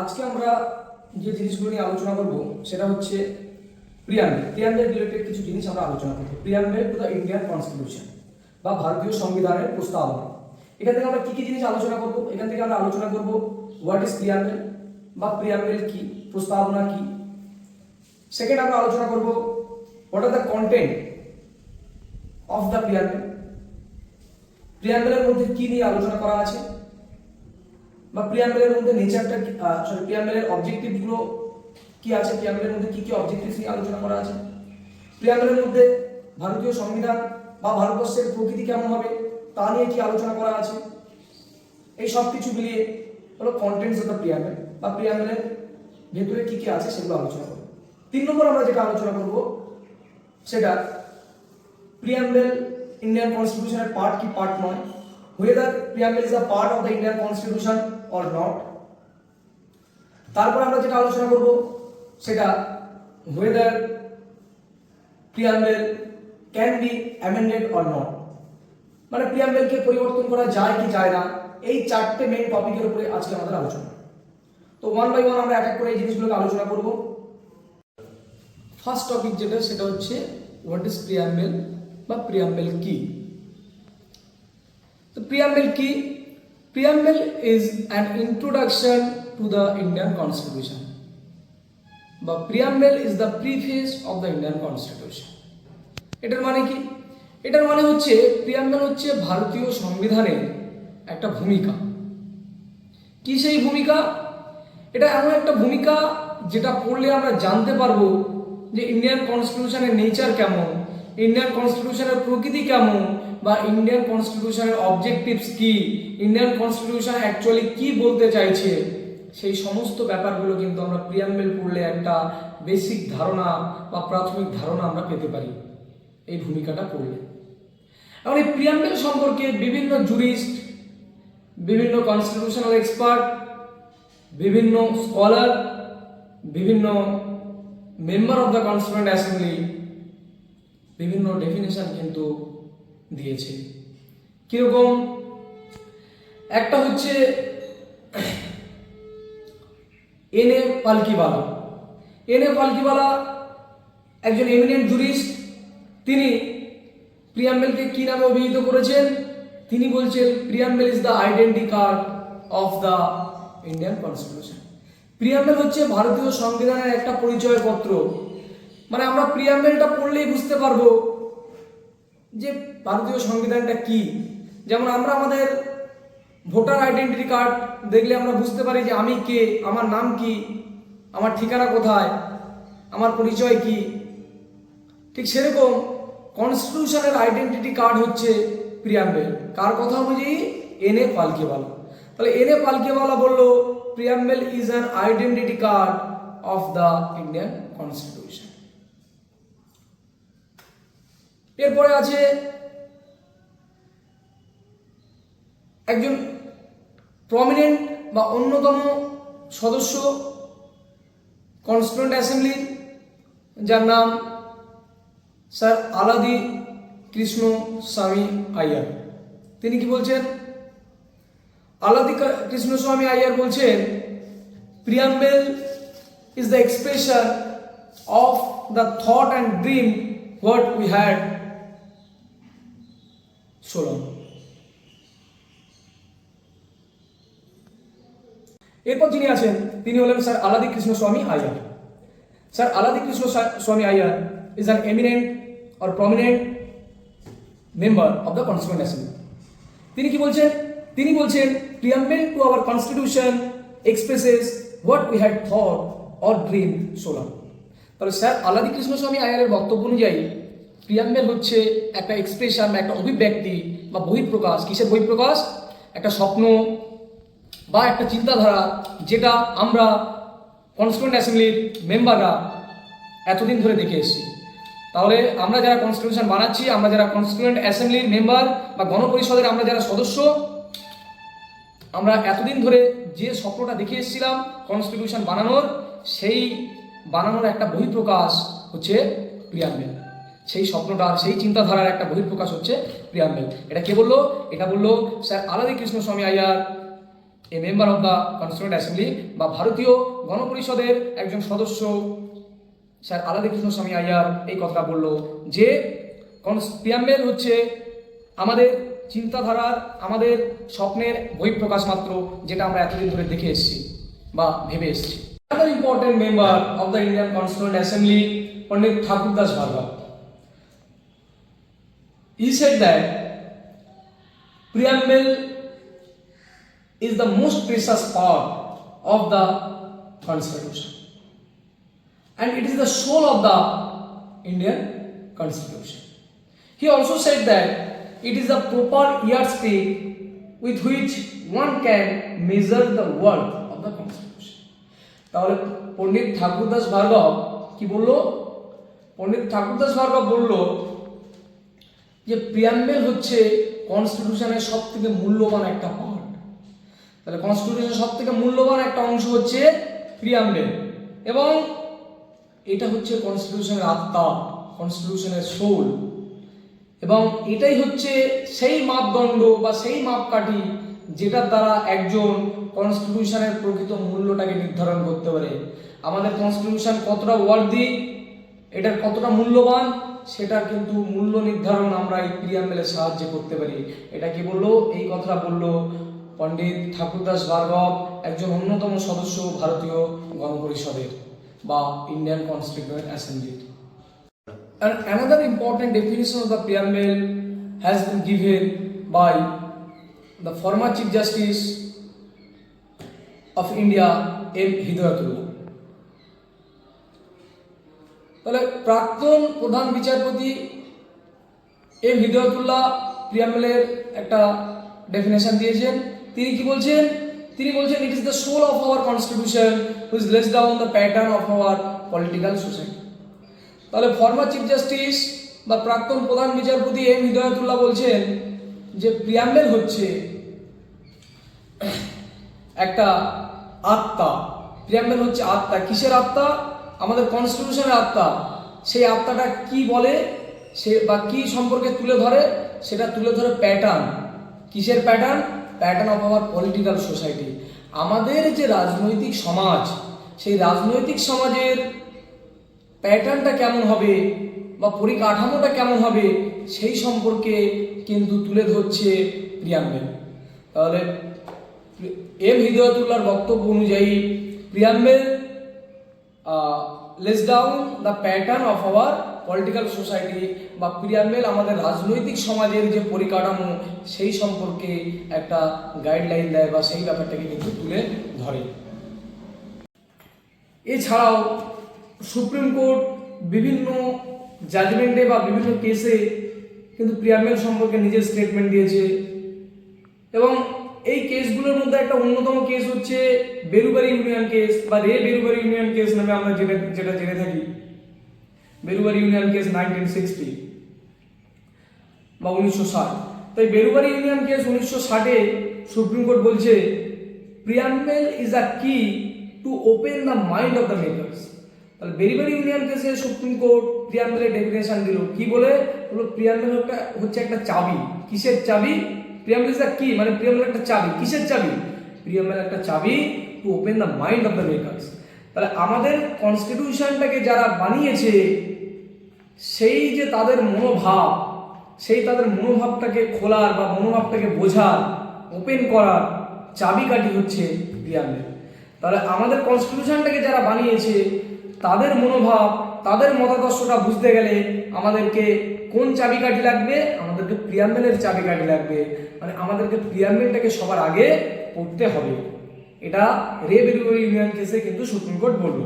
আজকে আমরা যে জিনিসগুলো নিয়ে আলোচনা করব সেটা হচ্ছে প্রিয়াম্বেল রিলেটেড কিছু জিনিস আমরা আলোচনা করব। Preamble to the Indian constitution বা ভারতীয় সংবিধানের প্রস্তাবনা। এখান থেকে আমরা কি কি জিনিস আলোচনা করব? এখান থেকে আমরা আলোচনা করব হোয়াট ইজ প্রিয়াম্বেল বা প্রিয়াম্বেল কি, প্রস্তাবনা কি। সেকেন্ড আমরা আলোচনা করব what are the content of the preamble. প্রিয়াম্বেলের মধ্যে কি নিয়ে আলোচনা করা আছে বা প্রিয়াম্বেলের মধ্যে নেচারটা প্রিয়াম্বেলের অবজেক্টিভ গুলো কি আছে, প্রিয়াম্বেলের মধ্যে কি কি অবজেক্টিভস নিয়ে আলোচনা করা আছে, প্রিয়াম্বেলের মধ্যে ভারতীয় সংবিধান বা ভারতবর্ষের প্রকৃতি কেমন হবে তা নিয়ে কি আলোচনা করা আছে। এই সব কিছু মিলিয়ে হলো কন্টেন্টস অফ দ্য প্রিয়াম্বেল বা প্রিয়াম্বেলের ভেতরে কি কি আছে সেগুলো আলোচনা করব। 3 নম্বর আমরা যেটা আলোচনা করব সেটা প্রিয়াম্বেল ইন্ডিয়ান কনস্টিটিউশনের পার্ট কি পার্ট নয়, whether preamble is a part of the Indian constitution or not। তারপর আমরা যেটা আলোচনা করব সেটা whether preamble can be amended or not, মানে প্রিয়াম্বেল কে পরিবর্তন করা যায় কি যায় না। এই চারটে মেইন টপিকের উপরে আজকে আমাদের আলোচনা। তো ওয়ান বাই ওয়ান আমরা এক এক করে এই জিনিসগুলোকে আলোচনা করব। ফার্স্ট টপিক যেটা সেটা হচ্ছে হোয়াট ইজ প্রিয়াম্বেল বা প্রিয়াম্বেল কি। The preamble key. Preamble is an introduction to the Indian Constitution. But preamble is the preface of the Indian Constitution. এটার মানে কি? এটার মানে হচ্ছে প্রিয়াম্বেল হচ্ছে ভারতীয় সংবিধানের একটা ভূমিকা। কি সেই ভূমিকা? এটা এমন একটা ভূমিকা যেটা পড়লে আমরা জানতে পারবো যে ইন্ডিয়ান কনস্টিটিউশনের নেচার কেমন, ইন্ডিয়ান কনস্টিটিউশনের প্রকৃতি কেমন, বা ইন্ডিয়ান কনস্টিটিউশনের অবজেক্টিভস কি, ইন্ডিয়ান কনস্টিটিউশন অ্যাকচুয়ালি কি বলতে চাইছে, সেই সমস্ত ব্যাপারগুলো কিন্তু আমরা প্রিয়াম্বেল পড়লে একটা বেসিক ধারণা বা প্রাথমিক ধারণা আমরা পেতে পারি এই ভূমিকাটা পড়লে। এখন এই প্রিয়াম্বেল সম্পর্কে বিভিন্ন জুরিস্ট, বিভিন্ন কনস্টিটিউশনাল এক্সপার্ট, বিভিন্ন স্কলার, বিভিন্ন member of the constituent assembly বিভিন্ন ডেফিনেশন কিন্তু দিয়েছে। কিরকম? একটা হচ্ছে এনএ পালকিওয়ালা। এনএ পালকিওয়ালা একজন এমিনেন্ট জুরিস্ট। তিনি প্রিয়াম্বেলকে কি নামে অভিহিত করেছেন? তিনি বলছেন preamble is the identity card of the Indian constitution. Preamble হচ্ছে ভারতীয় সংবিধানের একটা পরিচয়পত্র। মানে আমরা প্রিয়াম্বেলটা পড়লেই বুঝতে পারবো যে ভারতীয় সংবিধানটা কি। যেমন আমরা আমাদের ভোটার আইডেন্টিটি কার্ড দেখলে আমরা বুঝতে পারি যে আমি কে, আমার নাম কি, আমার ঠিকানা কোথায়, আমার পরিচয় কি। ঠিক সেরকম কনস্টিটিউশনের আইডেন্টিটি কার্ড হচ্ছে প্রিয়াম্বেল। কার কথা অনুযায়ী? এনএ পালকিওয়ালা। তাহলে এনএ পালকিওয়ালা বললো preamble is an identity card of the Indian constitution. এরপরে আছে একজন প্রমিনেন্ট বা অন্যতম সদস্য কনস্টিটিউয়েন্ট অ্যাসেম্বলির, যার নাম স্যার আলাদি কৃষ্ণ স্বামী আইয়ার। তিনি কি বলছেন? আলাদি কৃষ্ণ স্বামী আইয়ার বলছেন preamble is the expression of the thought and dream what we had Solon. এরপর যিনি আছেন তিনি হলেন sir Alladi Krishna Swami Iyer. Sir Alladi Krishna Swami Ayyar is an eminent or prominent member of the constituent assembly. তিনি কি বলছেন? তিনি বলছেন preamble to our constitution expresses what we had thought or dream so long. তাহলে স্যার আলাদি কৃষ্ণ স্বামী আইয়ারের বক্তব্য অনুযায়ী প্রিয়াম্বেল হচ্ছে একটা এক্সপ্রেশন বা একটা অভিব্যক্তি বা বহিঃপ্রকাশ। কিসের বহিঃপ্রকাশ? একটা স্বপ্ন বা একটা চিন্তাধারা যেটা আমরা কনস্টিটিউয়েন্ট অ্যাসেম্বলির মেম্বাররা এতদিন ধরে দেখে এসেছি। তাহলে আমরা যারা কনস্টিটিউশন বানাচ্ছি, আমরা যারা কনস্টিটিউয়েন্ট অ্যাসেম্বলির মেম্বার বা গণপরিষদের আমরা যারা সদস্য, আমরা এতদিন ধরে যে স্বপ্নটা দেখে এসেছিলাম কনস্টিটিউশন বানানোর, সেই বানানোর একটা বহিঃপ্রকাশ হচ্ছে প্রিয়াম্বেল। সেই স্বপ্নটার, সেই চিন্তাধারার একটা বহিঃপ্রকাশ হচ্ছে প্রিয়াম্বেল। এটা কে বললো? এটা বললো sir Alladi Krishna Swami Iyer, a member of the constituent assembly বা ভারতীয় গণপরিষদের একজন সদস্য স্যার আলাদা কৃষ্ণ স্বামী আইয়ার এই কথাটা বলল যে প্রিয়াম্বেল হচ্ছে আমাদের চিন্তাধারার, আমাদের স্বপ্নের বহিঃপ্রকাশ মাত্র, যেটা আমরা এতদিন ধরে দেখে এসেছি বা ভেবে এসেছি। Another important member of the Indian Constituent Assembly, Pandit Thakurdas Bhargava. He said that preamble is the most precious part of the Constitution, and it is the soul of the Indian Constitution. He also said that it is a proper yardstick with which one can measure the worth of the Constitution. তাহলে পণ্ডিত ঠাকুরদাস ভার্গব কি বলল? পণ্ডিত ঠাকুরদাস ভার্গব বলল যে preamble হচ্ছে কনস্টিটিউশনের সবথেকে মূল্যবান একটা part. তাহলে কনস্টিটিউশনের সবথেকে মূল্যবান একটা অংশ হচ্ছে প্রিয়াম্বেল, এবং এটা হচ্ছে কনস্টিটিউশনের আত্মা, কনস্টিটিউশনের সোল, এবং এটাই হচ্ছে সেই মাপদণ্ড বা সেই মাপকাঠি যেটার দ্বারা একজন কনস্টিটিউশনের প্রকৃত মূল্যটাকে নির্ধারণ করতে পারে। আমাদের কনস্টিটিউশন কতটা ওয়ার্দি, এটার কতটা মূল্যবান, সেটা কিন্তু মূল্য নির্ধারণ আমরা এই প্রিয়াম্বেলের সাহায্যে করতে পারি। এটা কি বললো? এই কথাটা বললো পণ্ডিত ঠাকুরদাস ভার্গব, একজন অন্যতম সদস্য ভারতীয় গণপরিষদের বা ইন্ডিয়ান কনস্টিটিউয়েন্ট অ্যাসেম্বলির। And another important definition of the preamble has been given by the former Chief Justice of India, M. Hidayatullah. তাহলে প্রাক্তন প্রধান বিচারপতি এম হিদায়াতুল্লাহ প্রিয়াম্বেলের একটা ডেফিনেশন দিয়েছেন। তিনি কি বলছেন? তিনি বলছেন it is the soul of our constitution which lays down the pattern of our political society. তাহলে ফর্মার চিফ জাস্টিস বা প্রাক্তন প্রধান বিচারপতি এম হিদায়াতুল্লাহ বলছেন যে প্রিয়াম্বেল হচ্ছে একটা আত্মা। প্রিয়াম্বেল হচ্ছে আত্মা। কিসের আত্মা? আমাদের কনস্টিটিউশনের আত্মা। সেই আত্মাটা কি বলে সে বা কি সম্পর্কে তুলে ধরে? সেটা তুলে ধরে প্যাটার্ন। কিসের pattern? Pattern of our political society. আমাদের যে রাজনৈতিক সমাজ, সেই রাজনৈতিক সমাজের প্যাটার্নটা কেমন হবে বা পরিকাঠামোটা কেমন হবে, সেই সম্পর্কে কিন্তু তুলে ধরছে প্রিয়াম্বেল। তাহলে এম হিদায়াতুল্লাহর বক্তব্য অনুযায়ী preamble less down the pattern of our political society, বা প্রিয়াম্বেল আমাদের রাজনৈতিক সমাজের যে পরিকাঠামো সেই সম্পর্কে একটা গাইডলাইন দেয় বা সেই ব্যাপারটাকে কিন্তু তুলে ধরে। এছাড়াও সুপ্রিম কোর্ট বিভিন্ন জাজমেন্টে বা বিভিন্ন কেসে কিন্তু প্রিয়াম্বেল সম্পর্কে নিজের স্টেটমেন্ট দিয়েছে, এবং এই কেসগুলোর মধ্যে একটা অন্যতম কেস হচ্ছে বেরুবারি ইউনিয়ন কেস বা বেরুবারি ইউনিয়ন কেস নামে আমরা যেটা জেনে থাকি। বেরুবারি ইউনিয়ন কেস 1960 বা 1960। তাই বেরুবারি ইউনিয়ন কেস 1960-এ সুপ্রিম কোর্ট বলছে প্রিয়াম্বেল ইজ আ কি to open the mind of the makers. তাহলে বেরুবারি ইউনিয়ন কেসে সুপ্রিম কোর্ট প্রিয়াম্বেলের ডেফিনেশন দিল। কি বলে? বলল প্রিয়াম্বেল হচ্ছে একটা চাবি। কিসের চাবি? প্রিয়াম্বেল ইজ আ কি, মানে প্রিয়াম্বেল একটা চাবি। কিসের চাবি? প্রিয়াম্বেল একটা চাবি to open the mind of the makers. তাহলে আমাদের কনস্টিটিউশনটাকে যারা বানিয়েছে সেই যে তাদের মনোভাব, সেই তাদের মনোভাবটাকে খোলার বা মনোভাবটাকে বোঝার, ওপেন করার চাবিকাঠি হচ্ছে প্রিয়াম্বেল। তাহলে আমাদের কনস্টিটিউশনটাকে যারা বানিয়েছে তাদের মনোভাব, তাদের মতাদর্শটা বুঝতে গেলে আমাদেরকে কোন চাবিকাঠি লাগবে? আমাদেরকে প্রিয়াম্বেলের চাবিকাঠি লাগবে। মানে আমাদেরকে প্রিয়াম্বেলটাকে সবার আগে পড়তে হবে। এটা বেরুবারি ইউনিয়ন কেসে কিন্তু সুপ্রিম কোর্ট বলল।